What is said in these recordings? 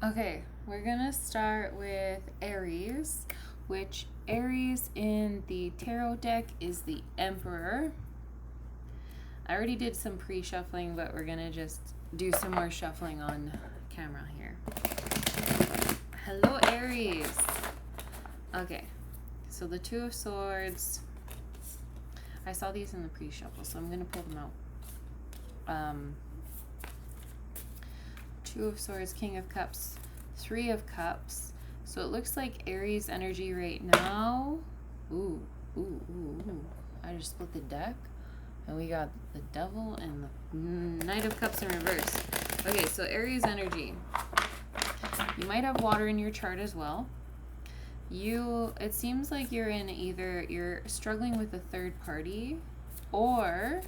Okay, we're gonna start with Aries, which Aries in the tarot deck is the Emperor. I already did some pre-shuffling, but we're gonna just do some more shuffling on camera here. Hello, Aries. Okay, so the Two of Swords. I saw these in the pre-shuffle, so I'm gonna pull them out. Two of Swords, King of Cups, Three of Cups. So it looks like Aries energy right now. Ooh. I just split the deck. And we got the Devil and the Knight of Cups in reverse. Okay, so Aries energy. You might have water in your chart as well. It seems like you're struggling with a third party, or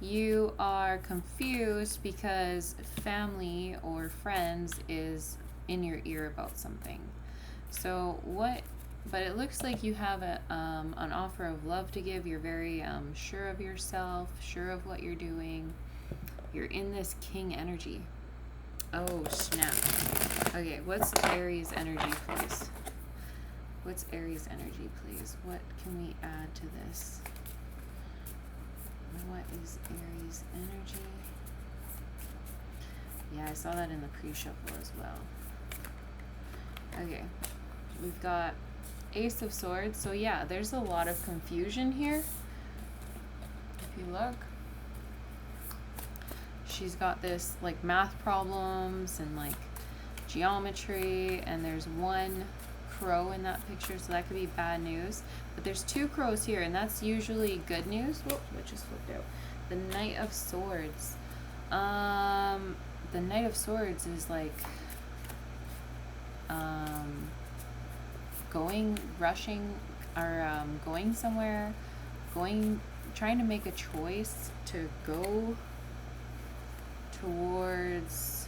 you are confused because family or friends is in your ear about something. But it looks like you have an offer of love to give. You're very sure of yourself, sure of what you're doing. You're in this King energy. Oh, snap. Okay, what's Aries energy, please? What's Aries energy, please? What can we add to this? What is Aries energy? Yeah, I saw that in the pre-shuffle as well. Okay, we've got Ace of Swords. So yeah, there's a lot of confusion here. If you look, she's got this like math problems and like geometry, and there's one crow in that picture, so that could be bad news. But there's two crows here, and that's usually good news. Whoop, what just flipped out? The Knight of Swords. The Knight of Swords is like going somewhere, trying to make a choice to go towards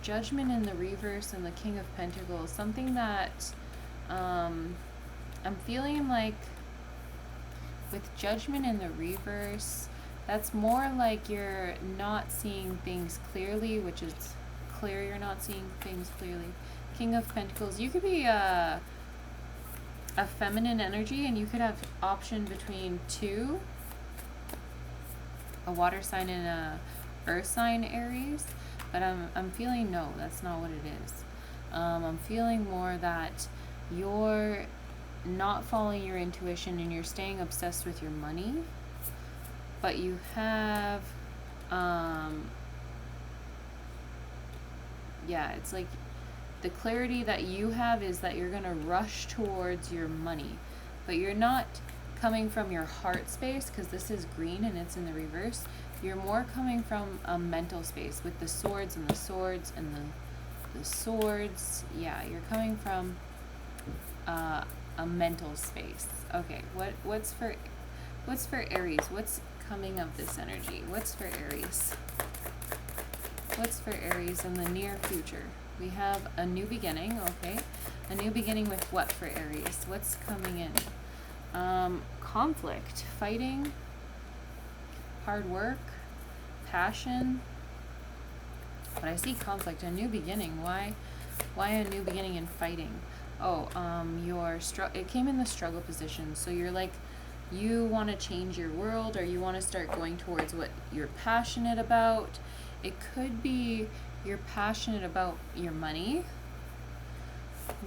Judgment in the reverse and the King of Pentacles. Something that I'm feeling like with Judgment in the reverse, that's more like you're not seeing things clearly, which is clear you're not seeing things clearly. King of Pentacles, you could be a feminine energy, and you could have option between two, a water sign and a earth sign Aries, but I'm feeling no, that's not what it is. I'm feeling more that you're not following your intuition and you're staying obsessed with your money, but you have it's like the clarity that you have is that you're going to rush towards your money, but you're not coming from your heart space, because this is green and it's in the reverse. You're more coming from a mental space with the swords and the swords and the swords. Yeah, you're coming from a mental space. Okay, what's for Aries? What's coming of this energy? What's for Aries? What's for Aries in the near future? We have a new beginning, okay. A new beginning with what for Aries? What's coming in? Conflict, fighting, hard work, passion. But I see conflict, a new beginning. Why a new beginning in fighting? Oh, it came in the struggle position. So you're like, you want to change your world, or you want to start going towards what you're passionate about. It could be you're passionate about your money.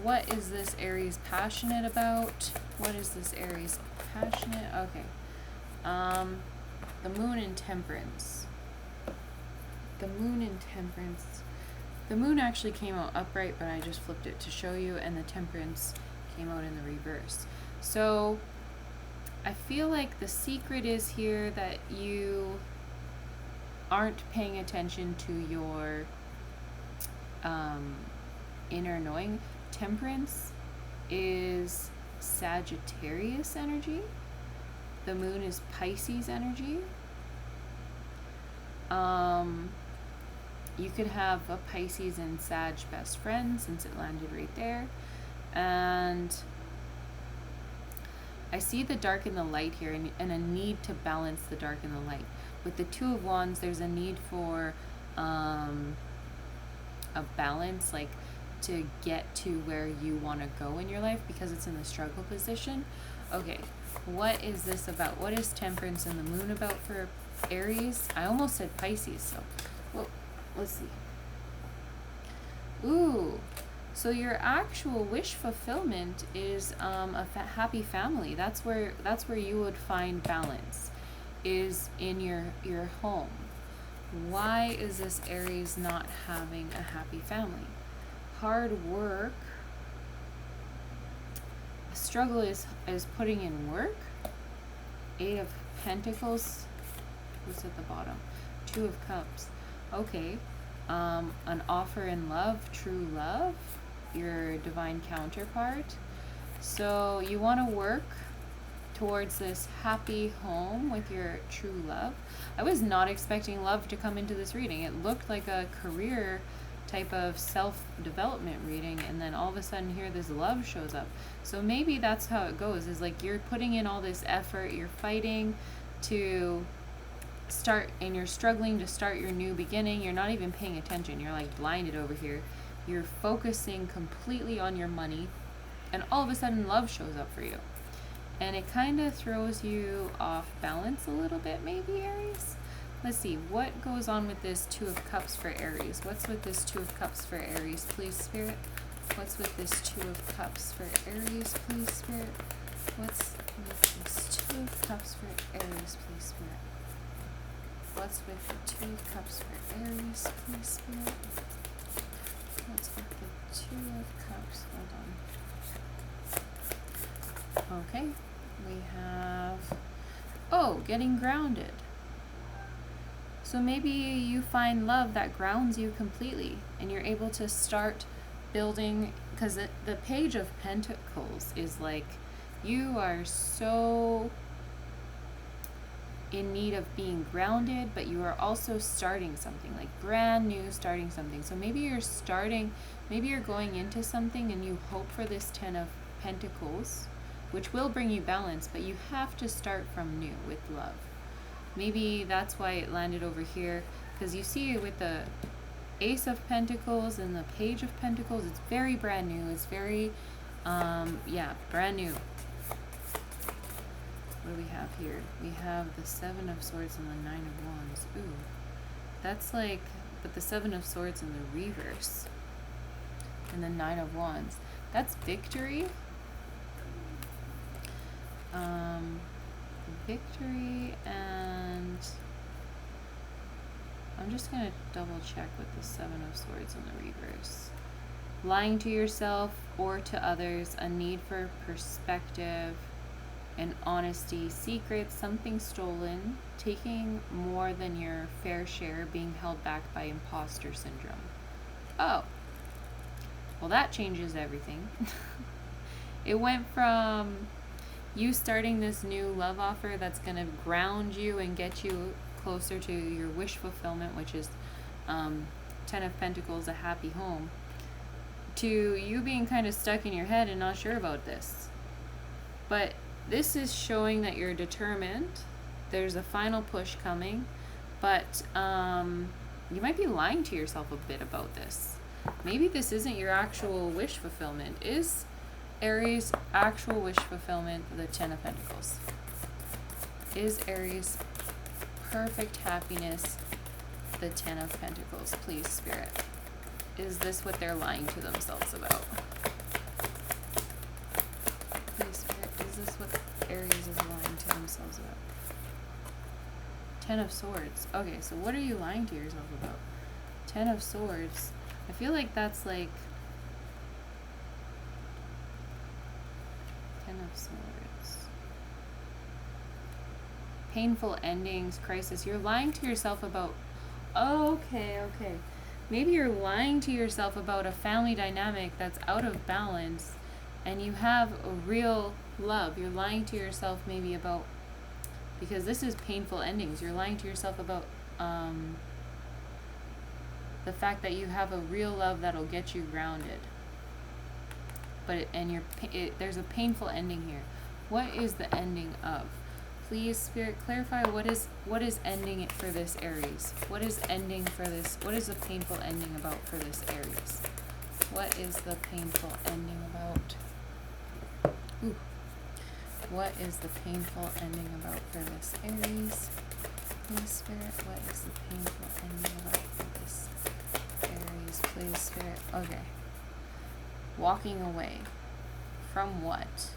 What is this Aries passionate about? What is this Aries passionate? Okay. The Moon in Temperance. The Moon in Temperance. The Moon actually came out upright, but I just flipped it to show you, and the Temperance came out in the reverse. So I feel like the secret is here that you aren't paying attention to your inner knowing. Temperance is Sagittarius energy. The Moon is Pisces energy. You could have a Pisces and Sag best friend, since it landed right there. And I see the dark and the light here, and a need to balance the dark and the light. With the Two of Wands, there's a need for a of balance, like to get to where you want to go in your life, because it's in the struggle position. Okay, what is this about? What is Temperance and the Moon about for Aries? I almost said Pisces, so well, let's see. Ooh, so your actual wish fulfillment is happy family. That's where you would find balance, is in your home. Why is this Aries not having a happy family? Hard work. Struggle is putting in work. 8 of Pentacles. Who's at the bottom? 2 of Cups. Okay. An offer in love, true love, your divine counterpart. So you want to work towards this happy home with your true love. I was not expecting love to come into this reading. It looked like a career type of self-development reading, and then all of a sudden here this love shows up. So maybe that's how it goes, is like you're putting in all this effort, you're fighting to start, and you're struggling to start your new beginning. You're not even paying attention. You're like blinded over here. You're focusing completely on your money, and all of a sudden love shows up for you. And it kind of throws you off balance a little bit, maybe, Aries. Let's see, what goes on with this 2 of Cups for Aries? What's with this 2 of Cups for Aries, please, Spirit? What's with this 2 of Cups for Aries, please, Spirit? What's with this 2 of Cups for Aries, please, Spirit? What's with the 2 of Cups for Aries, please, Spirit? What's with the 2 of Cups? Hold on. Okay, we have, oh, getting grounded. So maybe you find love that grounds you completely, and you're able to start building, because the Page of Pentacles is like, you are so in need of being grounded, but you are also starting something, like brand new, starting something. So maybe you're going into something and you hope for this 10 of Pentacles, which will bring you balance, but you have to start from new with love. Maybe that's why it landed over here, because you see with the Ace of Pentacles and the Page of Pentacles, it's very brand new. It's very, brand new. What do we have here? We have the 7 of Swords and the 9 of Wands. Ooh, that's like, but the 7 of Swords in the reverse, and the 9 of Wands. That's victory. Victory, and I'm just going to double check with the 7 of Swords in the reverse. Lying to yourself or to others, a need for perspective and honesty, secrets, something stolen, taking more than your fair share, being held back by imposter syndrome. Oh, well, that changes everything. It went from you starting this new love offer that's going to ground you and get you closer to your wish fulfillment, which is 10 of Pentacles, a happy home, to you being kind of stuck in your head and not sure about this. But this is showing that you're determined. There's a final push coming, but you might be lying to yourself a bit about this. Maybe this isn't your actual wish fulfillment. Is Aries' actual wish fulfillment the 10 of Pentacles? Is Aries' perfect happiness the 10 of Pentacles? Please, Spirit. Is this what they're lying to themselves about? Please, Spirit, is this what Aries is lying to themselves about? 10 of Swords. Okay, so what are you lying to yourself about? 10 of Swords. I feel like that's like 10 of Swords. Painful endings, crisis. You're lying to yourself about, okay. Maybe you're lying to yourself about a family dynamic that's out of balance, and you have a real love. You're lying to yourself maybe about, because this is painful endings, you're lying to yourself about the fact that you have a real love that'll get you grounded. But there's a painful ending here. What is the ending of? Please, Spirit, clarify what is ending it for this Aries? What is ending for this? What is the painful ending about for this Aries? What is the painful ending about? Ooh. What is the painful ending about for this Aries? Please, Spirit, what is the painful ending about for this Aries? Please, Spirit. Okay. Walking away. From what?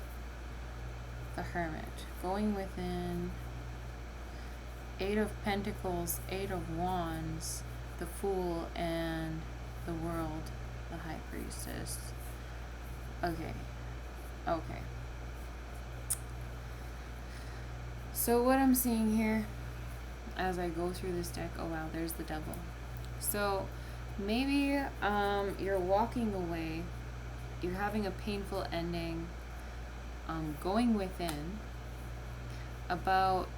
The Hermit. Going within. 8 of Pentacles, 8 of Wands, the Fool, and the World, the High Priestess. Okay. Okay. So what I'm seeing here as I go through this deck, oh wow, there's the Devil. So maybe you're walking away, you're having a painful ending, going within about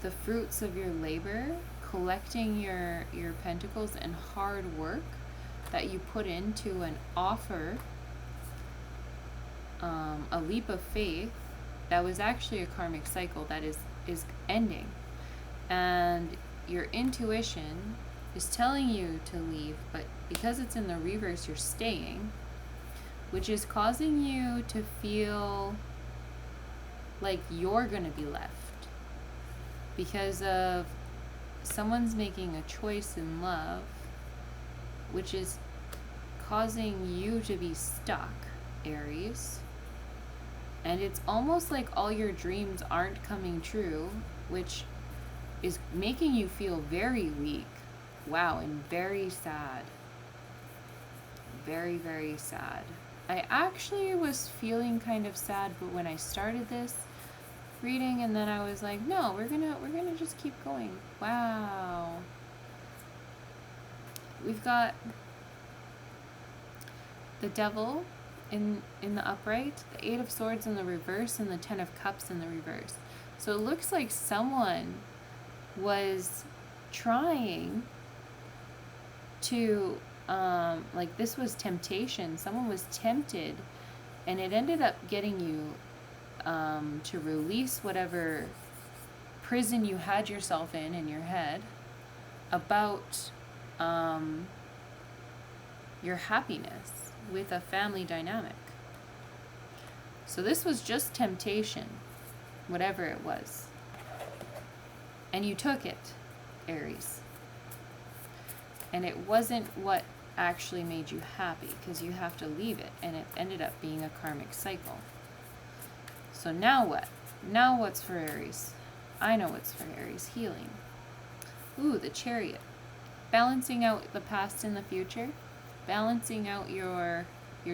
the fruits of your labor, collecting your pentacles and hard work that you put into an offer, a leap of faith that was actually a karmic cycle that is ending, and your intuition is telling you to leave, but because it's in the reverse, you're staying, which is causing you to feel like you're gonna be left because of someone's making a choice in love, which is causing you to be stuck, Aries. And it's almost like all your dreams aren't coming true, which is making you feel very weak. Wow, and very sad. Very, very sad. I actually was feeling kind of sad, but when I started this reading, and then I was like, no, we're gonna just keep going. Wow. We've got the Devil in the upright, the 8 of Swords in the reverse, and the 10 of Cups in the reverse. So it looks like someone was trying to like this was temptation. Someone was tempted, and it ended up getting you to release whatever prison you had yourself in your head about your happiness with a family dynamic. So this was just temptation, whatever it was. And you took it, Aries. And it wasn't what actually made you happy, because you have to leave it, and it ended up being a karmic cycle. So now what? Now what's for Aries? I know what's for Aries. Healing. Ooh, the Chariot. Balancing out the past and the future. Balancing out your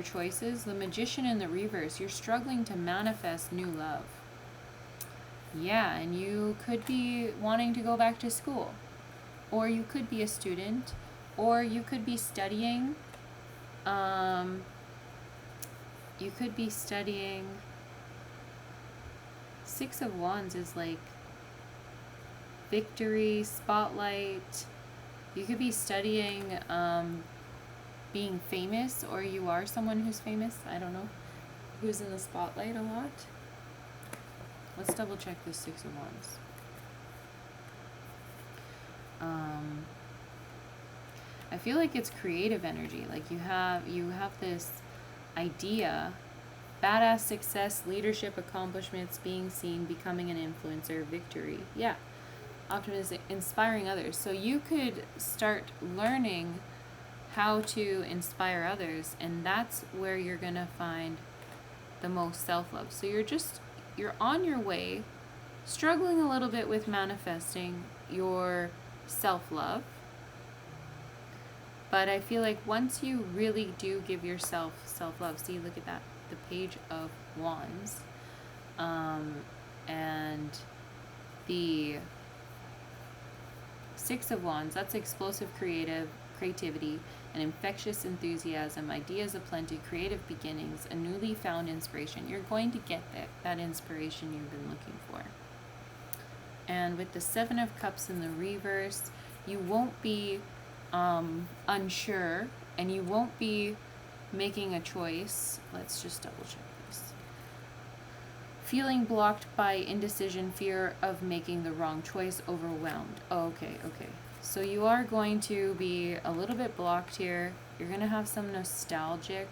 choices. The Magician in the reverse. You're struggling to manifest new love. Yeah, and you could be wanting to go back to school. Or you could be a student. Or you could be studying. You could be studying. 6 of Wands is like victory, spotlight. You could be studying being famous, or you are someone who's famous. I don't know. Who's in the spotlight a lot. Let's double check this 6 of Wands. I feel like it's creative energy. Like you have this idea, badass success, leadership, accomplishments, being seen, becoming an influencer, victory. Yeah. Optimism, inspiring others. So you could start learning how to inspire others, and that's where you're going to find the most self-love. So you're on your way, struggling a little bit with manifesting your self-love. But I feel like once you really do give yourself self-love, see, look at that, the Page of Wands, and the 6 of Wands, that's explosive creativity, an infectious enthusiasm, ideas aplenty, creative beginnings, a newly found inspiration. You're going to get that inspiration you've been looking for. And with the 7 of Cups in the reverse, you won't be unsure, and you won't be making a choice. Let's just double check this. feeling blocked by indecision, fear of making the wrong choice, overwhelmed. Oh, okay. So you are going to be a little bit blocked here. You're going to have some nostalgic,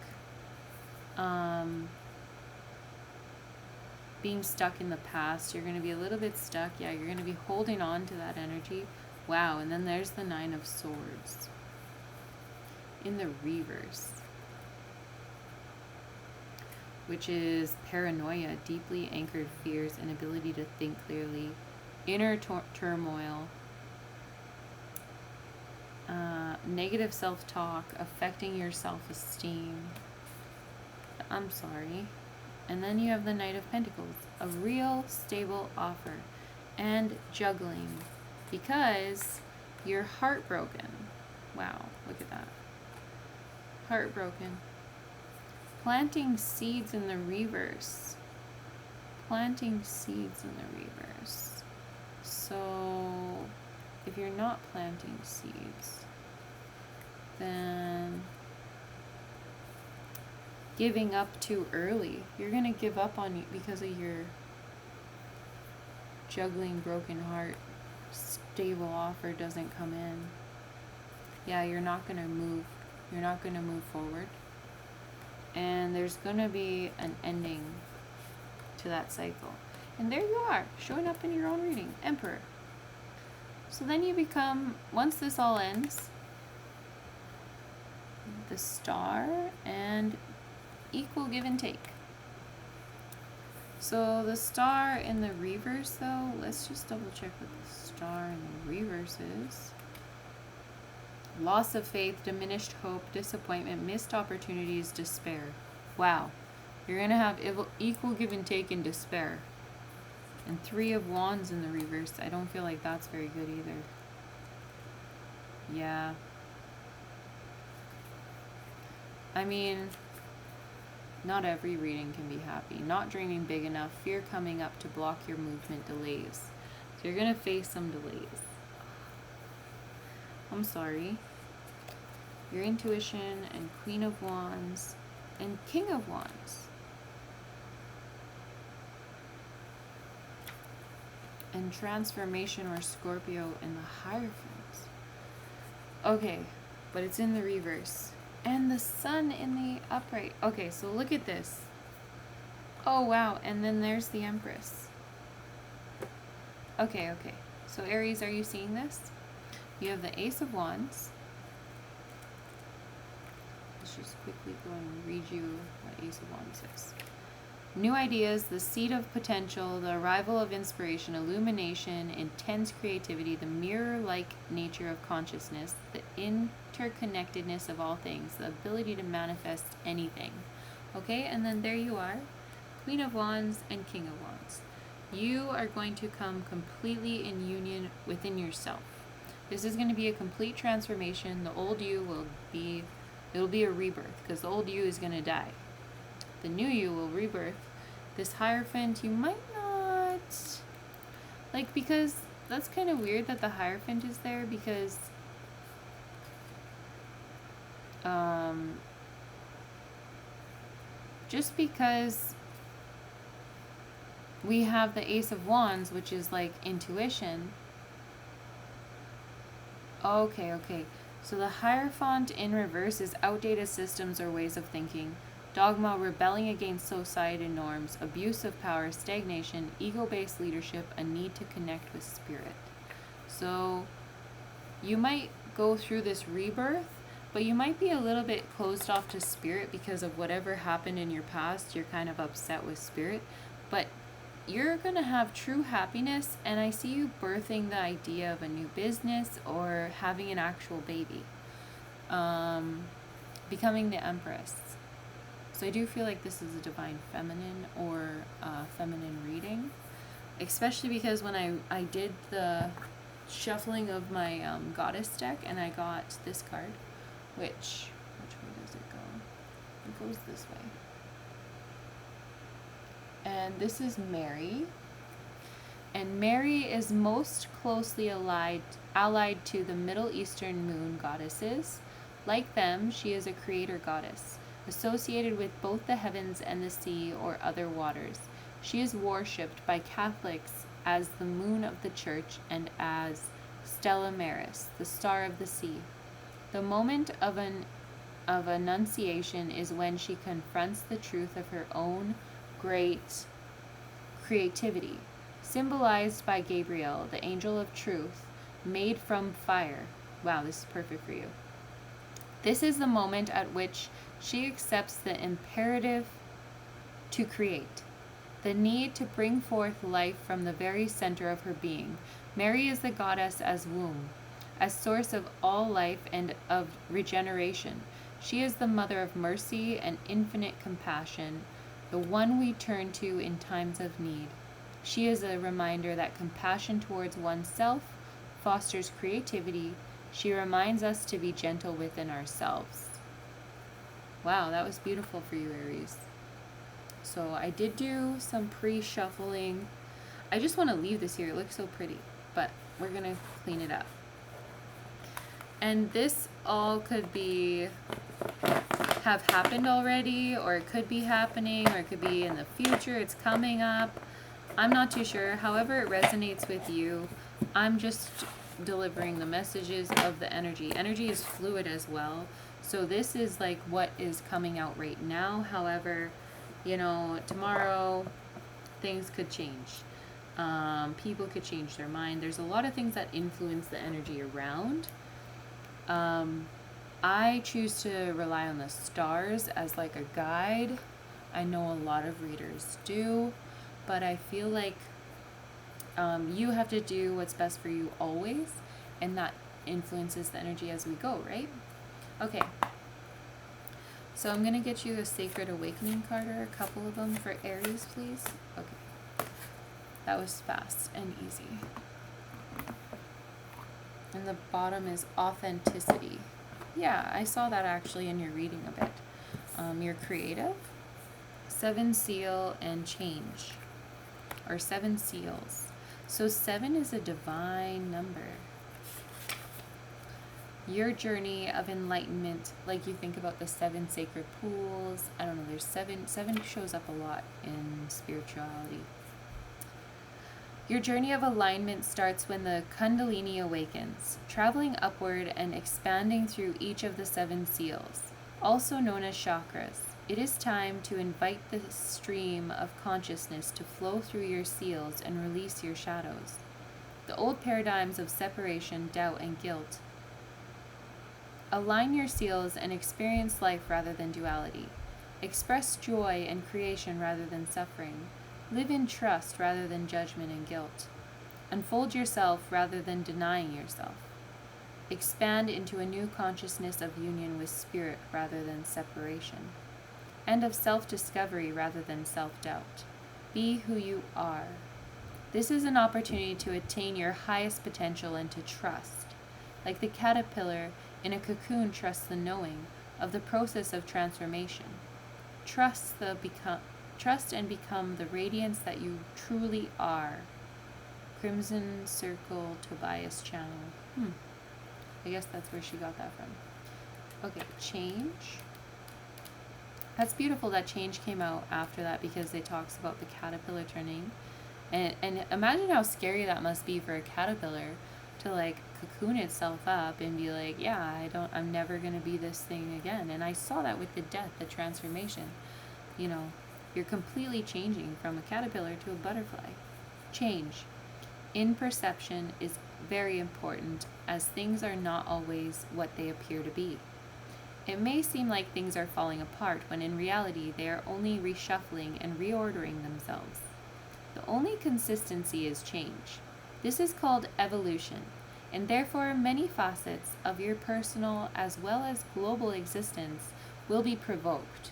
being stuck in the past. You're going to be a little bit stuck. Yeah, you're going to be holding on to that energy. Wow, and then there's the Nine of Swords in the reverse, which is paranoia, deeply anchored fears, inability to think clearly, inner turmoil, negative self-talk, affecting your self-esteem. I'm sorry. And then you have the Knight of Pentacles, a real stable offer, and juggling, because you're heartbroken. Wow, look at that. Heartbroken. Planting seeds in the reverse. Planting seeds in the reverse. So, if you're not planting seeds, then giving up too early. You're going to give up on you because of your juggling broken heart. Stable offer doesn't come in. Yeah, you're not going to move. You're not going to move forward. And there's going to be an ending to that cycle. And there you are, showing up in your own reading, Emperor. So then you become, once this all ends, the Star and equal give and take. So the Star in the reverse, though, let's just double check what the Star in the reverse is. Loss of faith, diminished hope, disappointment, missed opportunities, despair. Wow. You're going to have equal give and take in despair. And Three of Wands in the reverse. I don't feel like that's very good either. Yeah. I mean, not every reading can be happy. Not dreaming big enough. Fear coming up to block your movement. Delays. So you're going to face some delays. I'm sorry. Your intuition and Queen of Wands and King of Wands. And transformation or Scorpio in the Hierophant. Okay, but it's in the reverse. And the Sun in the upright. Okay, so look at this. Oh, wow. And then there's the Empress. Okay. So Aries, are you seeing this? You have the Ace of Wands. Let's just quickly go and read you what Ace of Wands is. New ideas, the seed of potential, the arrival of inspiration, illumination, intense creativity, the mirror-like nature of consciousness, the interconnectedness of all things, the ability to manifest anything. Okay, and then there you are, Queen of Wands and King of Wands. You are going to come completely in union within yourself. This is going to be a complete transformation. The old you will be, it'll be a rebirth, because the old you is going to die. The new you will rebirth. This Hierophant, you might not, like, because that's kind of weird that the Hierophant is there, because just because we have the Ace of Wands, which is like intuition. Okay. So the Hierophant in reverse is outdated systems or ways of thinking. Dogma, rebelling against society norms, abuse of power, stagnation, ego-based leadership, a need to connect with spirit. So you might go through this rebirth, but you might be a little bit closed off to spirit because of whatever happened in your past. You're kind of upset with spirit, but you're going to have true happiness, and I see you birthing the idea of a new business or having an actual baby, becoming the Empress. So I do feel like this is a divine feminine or feminine reading, especially because when I did the shuffling of my goddess deck and I got this card, which way does it go? It goes this way. And this is Mary. And Mary is most closely allied to the Middle Eastern moon goddesses. Like them, she is a creator goddess, associated with both the heavens and the sea or other waters. She is worshipped by Catholics as the moon of the church and as Stella Maris, the star of the sea. The moment of annunciation is when she confronts the truth of her own great creativity, symbolized by Gabriel, the angel of truth, made from fire. Wow, this is perfect for you. This is the moment at which she accepts the imperative to create, the need to bring forth life from the very center of her being. Mary is the goddess as womb, as source of all life and of regeneration. She is the mother of mercy and infinite compassion, the one we turn to in times of need. She is a reminder that compassion towards oneself fosters creativity. She reminds us to be gentle within ourselves. Wow, that was beautiful for you, Aries. So I did do some pre-shuffling. I just want to leave this here. It looks so pretty, but we're going to clean it up. And this all could have happened already, or it could be happening, or it could be in the future. It's coming up. I'm not too sure. However it resonates with you, I'm just delivering the messages of the energy. Energy is fluid as well. So this is like what is coming out right now. However, tomorrow things could change. People could change their mind. There's a lot of things that influence the energy around. I choose to rely on the stars as like a guide. I know a lot of readers do, but I feel like you have to do what's best for you always, and that influences the energy as we go, right? Okay. So I'm going to get you a Sacred Awakening card, or a couple of them for Aries, please. Okay. That was fast and easy. And the bottom is Authenticity. Yeah, I saw that actually in your reading a bit. You're creative. 7 seal and change. Or 7 seals. So 7 is a divine number. Your journey of enlightenment, like you think about the 7 sacred pools. I don't know, there's 7 shows up a lot in spirituality. Your journey of alignment starts when the Kundalini awakens, traveling upward and expanding through each of the 7 seals, also known as chakras. It is time to invite the stream of consciousness to flow through your seals and release your shadows. The old paradigms of separation, doubt, and guilt. Align your seals and experience life rather than duality. Express joy and creation rather than suffering. Live in trust rather than judgment and guilt. Unfold yourself rather than denying yourself. Expand into a new consciousness of union with spirit rather than separation. And of self-discovery rather than self-doubt. Be who you are. This is an opportunity to attain your highest potential and to trust. Like the caterpillar in a cocoon trusts the knowing of the process of transformation. Trust and become the radiance that you truly are. Crimson Circle Tobias Channel. I guess that's where she got that from. Okay, change. That's beautiful that change came out after that, because it talks about the caterpillar turning. And imagine how scary that must be for a caterpillar to like cocoon itself up and be like, yeah, I'm never going to be this thing again. And I saw that with the death, the transformation. You're completely changing from a caterpillar to a butterfly. Change in perception is very important, as things are not always what they appear to be. It may seem like things are falling apart when in reality they are only reshuffling and reordering themselves. The only consistency is change. This is called evolution, and therefore many facets of your personal as well as global existence will be provoked.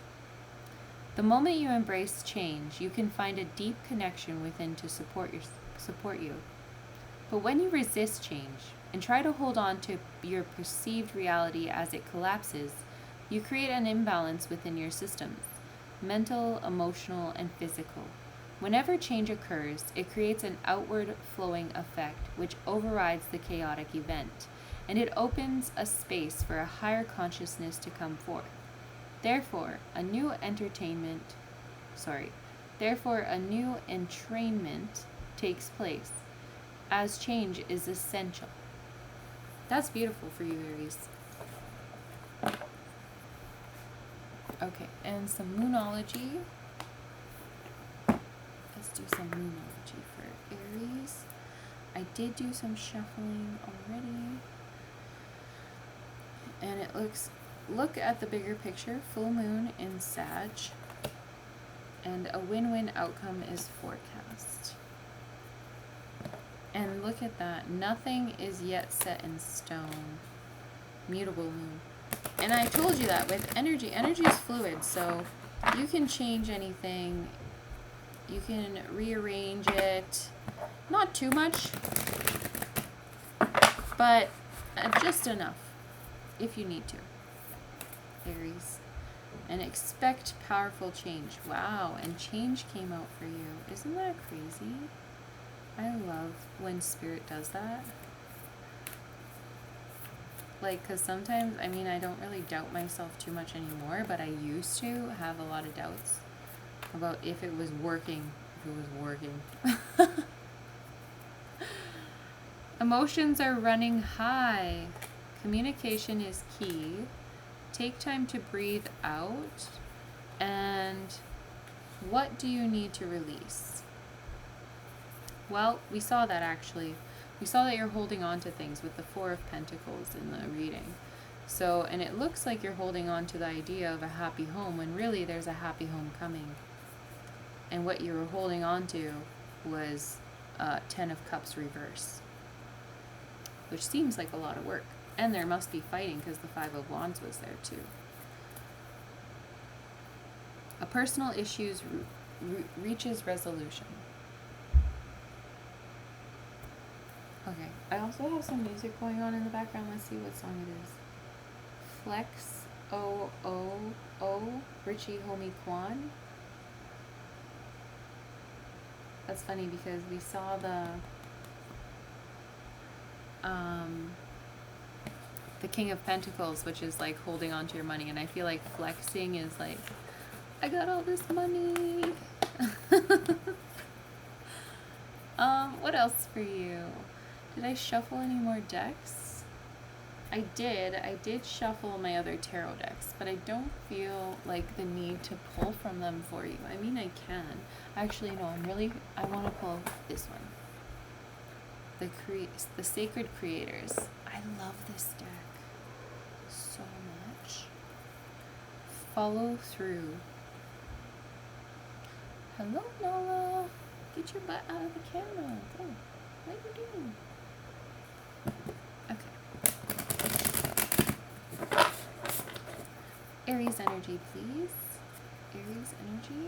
The moment you embrace change, you can find a deep connection within to support you. But when you resist change and try to hold on to your perceived reality as it collapses, you create an imbalance within your systems, mental, emotional, and physical. Whenever change occurs, it creates an outward flowing effect which overrides the chaotic event, and it opens a space for a higher consciousness to come forth. Therefore, a new Therefore, a new entrainment takes place, as change is essential. That's beautiful for you, Aries. Okay, and some moonology. Let's do some moonology for Aries. I did do some shuffling already. And it look at the bigger picture, full moon in Sag, and a win-win outcome is forecast. And look at that, nothing is yet set in stone. Mutable moon. And I told you that with energy is fluid, so you can change anything, you can rearrange it, not too much, but just enough if you need to, Aries. And expect powerful change. Wow, and change came out for you. Isn't that crazy? I love when Spirit does that. Like, because sometimes, I mean, I don't really doubt myself too much anymore, but I used to have a lot of doubts about if it was working. Emotions are running high. Communication is key. Take time to breathe out. And what do you need to release? Well, we saw that actually. We saw that you're holding on to things with the Four of Pentacles in the reading. So, and it looks like you're holding on to the idea of a happy home when really there's a happy home coming. And what you were holding on to was Ten of Cups reverse, which seems like a lot of work. And there must be fighting because the Five of Wands was there too. A personal issue reaches resolution. Okay, I also have some music going on in the background. Let's see what song it is. Flex O Richie Homie Kwan. That's funny because we saw the King of Pentacles, which is like holding on to your money, and I feel like flexing is like, I got all this money. What else for you? Did I shuffle any more decks? I did shuffle my other tarot decks, but I don't feel like the need to pull from them for you. I mean, I can. Actually, no, I want to pull this one. The Sacred Creators. I love this deck so much. Follow through. Hello, Nola. Get your butt out of the camera. Go. What are you doing? Okay. Aries energy, please. Aries energy.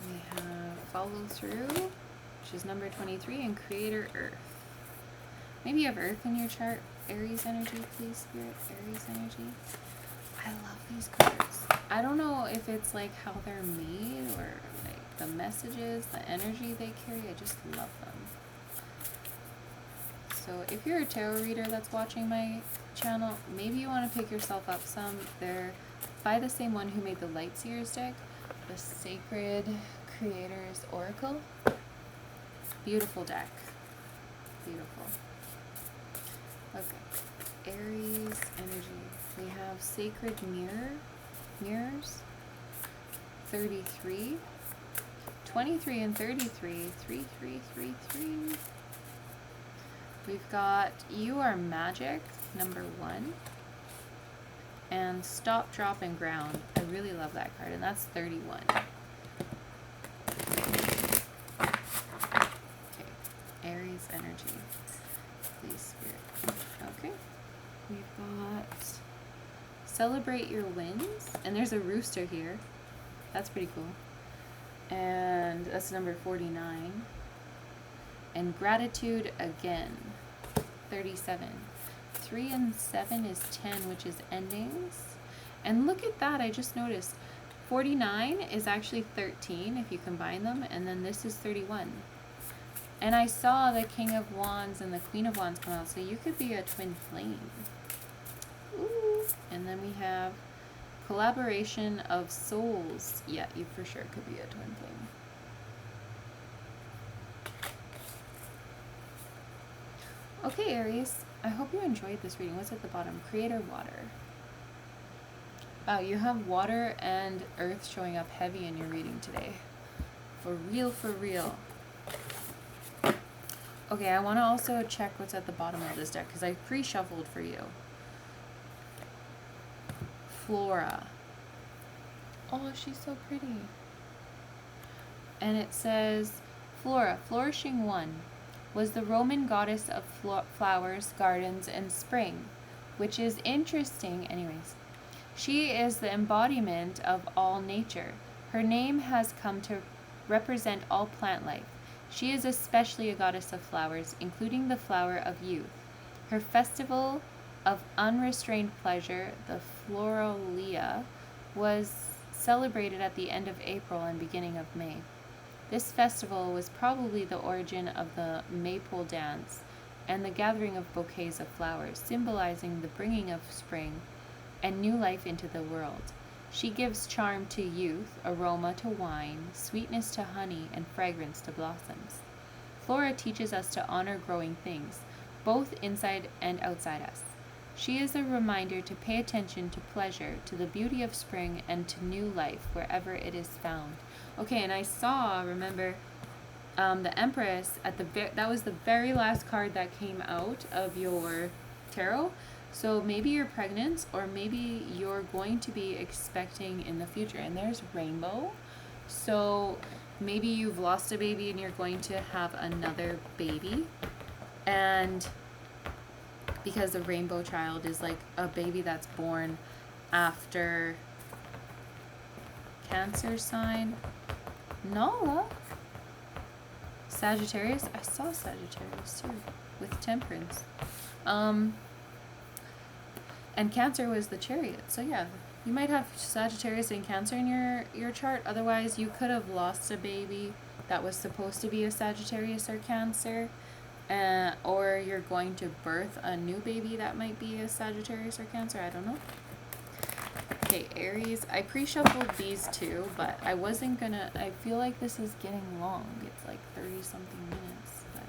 We have follow through, which is number 23, and creator Earth. Maybe you have Earth in your chart. Aries energy, please, Spirit. Aries energy. I love these cards. I don't know if it's like how they're made or like the messages, the energy they carry. I just love them. So if you're a tarot reader that's watching my channel, maybe you want to pick yourself up some. They're by the same one who made the Lightseers deck, the Sacred Creators Oracle. Beautiful deck. Beautiful. Okay. Aries energy. We have Sacred Mirrors. 33. 23 and 33. 3, 3, 3, 3. We've got You Are Magic, number 1. And Stop, Drop, and Ground. I really love that card, and that's 31. Okay, Aries energy. Please, Spirit. Okay. We've got Celebrate Your Wins. And there's a rooster here. That's pretty cool. And that's number 49. And Gratitude Again. 37. 3 and 7 is 10, which is endings. And look at that, I just noticed. 49 is actually 13 if you combine them, and then this is 31. And I saw the King of Wands and the Queen of Wands come out, so you could be a twin flame. Ooh. And then we have collaboration of souls. Yeah, you for sure could be a twin flame. Okay, Aries, I hope you enjoyed this reading. What's at the bottom? Creator water. Wow, you have water and earth showing up heavy in your reading today. For real, for real. Okay, I want to also check what's at the bottom of this deck because I pre-shuffled for you. Flora. Oh, she's so pretty. And it says, Flora, flourishing one, was the Roman goddess of flowers, gardens, and spring, which is interesting. Anyways, she is the embodiment of all nature. Her name has come to represent all plant life. She is especially a goddess of flowers, including the flower of youth. Her festival of unrestrained pleasure, the Floralia, was celebrated at the end of April and beginning of May. This festival was probably the origin of the Maypole dance and the gathering of bouquets of flowers, symbolizing the bringing of spring and new life into the world. She gives charm to youth, aroma to wine, sweetness to honey, and fragrance to blossoms. Flora teaches us to honor growing things, both inside and outside us. She is a reminder to pay attention to pleasure, to the beauty of spring, and to new life wherever it is found. Okay, and I saw, remember, the Empress at that was the very last card that came out of your tarot. So maybe you're pregnant, or maybe you're going to be expecting in the future. And there's rainbow. So maybe you've lost a baby and you're going to have another baby. And because a rainbow child is like a baby that's born after Cancer sign. Nala. Sagittarius. I saw Sagittarius too with Temperance. And Cancer was the Chariot. So yeah, you might have Sagittarius and Cancer in your chart. Otherwise, you could have lost a baby that was supposed to be a Sagittarius or Cancer. Or you're going to birth a new baby that might be a Sagittarius or Cancer. I don't know. Okay, Aries. I pre-shuffled these two, but I wasn't gonna... I feel like this is getting long. It's like 30-something minutes. But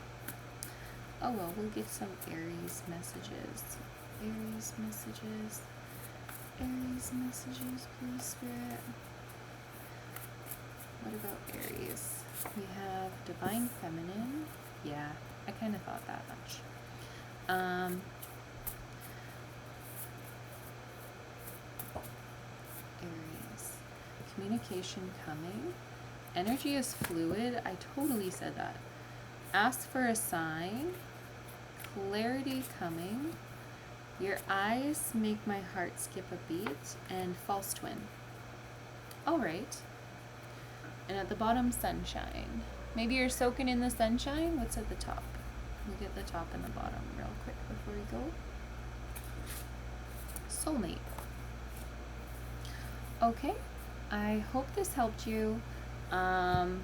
oh well, we'll get some Aries messages. Aries messages. Aries messages, please, Spirit. What about Aries? We have Divine Feminine. Yeah, I kind of thought that much. Aries. Communication coming. Energy is fluid. I totally said that. Ask for a sign. Clarity coming. Your eyes make my heart skip a beat. And false twin. Alright. And at the bottom, sunshine. Maybe you're soaking in the sunshine. What's at the top? We'll get the top and the bottom real quick before we go. Soulmate. Okay. I hope this helped you. And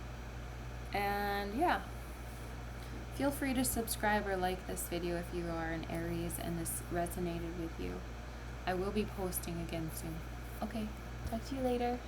yeah. Feel free to subscribe or like this video if you are an Aries and this resonated with you. I will be posting again soon. Okay. Talk to you later.